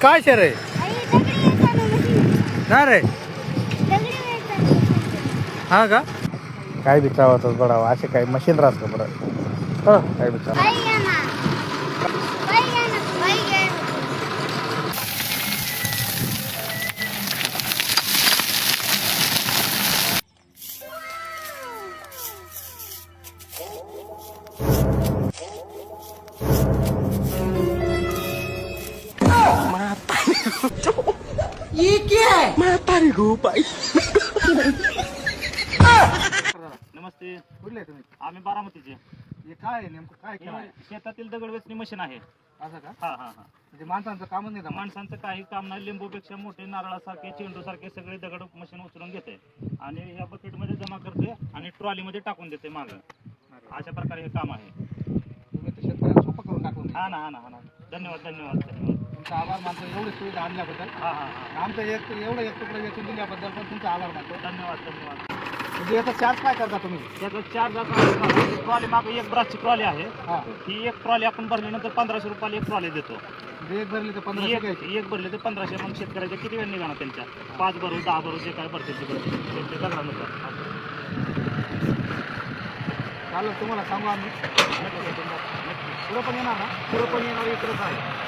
काय शहर आहे ना रे? हा का? काय बिचावत बडावा असे काय मशीन राहत का बरं? काय बिचार ये क्या है? म्हातारी गो बाई. नमस्ते. कुठले तुम्ही? आम्ही बारामतीचे. हे काय आहे नेमकं काय हे केलं? शेतातील दगड वेचणी मशीन आहे. असं का? हा हा हा. म्हणजे माणसांचं कामच नाही का? माणसांचं काही काम नाही. लिंबूपेक्षा मोठे नारळासारखे चेंडू सारखे सगळे दगड मशीन उचलून घेते आणि या बकेट मध्ये जमा करते आणि ट्रॉली मध्ये टाकून देते मागं. अशा प्रकारे हे काम आहे. तुम्ही तर शेतकऱ्यांना सोपं करून टाकून दिलं. हा ना हा ना हा ना. धन्यवाद धन्यवाद धन्यवाद. तुमचा आभार मानतो एवढी सुविधा आणल्याबद्दल. हा हा हा. आमचं एवढं एक तुकडं वेचून दिल्याबद्दल पण तुमचा आभार मानतो. धन्यवाद धन्यवाद. म्हणजे याचा चार्ज काय करता तुम्ही? त्याचं चार जागा ट्रॉली मागे एक ब्रासची ट्रॉली आहे. हा ही एक ट्रॉली आपण भरल्यानंतर 1500 रुपयाला एक ट्रॉली देतो. म्हणजे एक भरली तर 1500 घ्यायची. एक भरले तर 1500. मग शेतकऱ्याच्या किती वेळ निघाणार त्यांच्या 5 भरू 10 भरू जे काय भरतील ते भरतील त्यांच्या दगडानुसार. चालेल तुम्हाला सांगू आम्ही. पुढं पण येणार ना? पुढं पण येणार इकडंच आहे.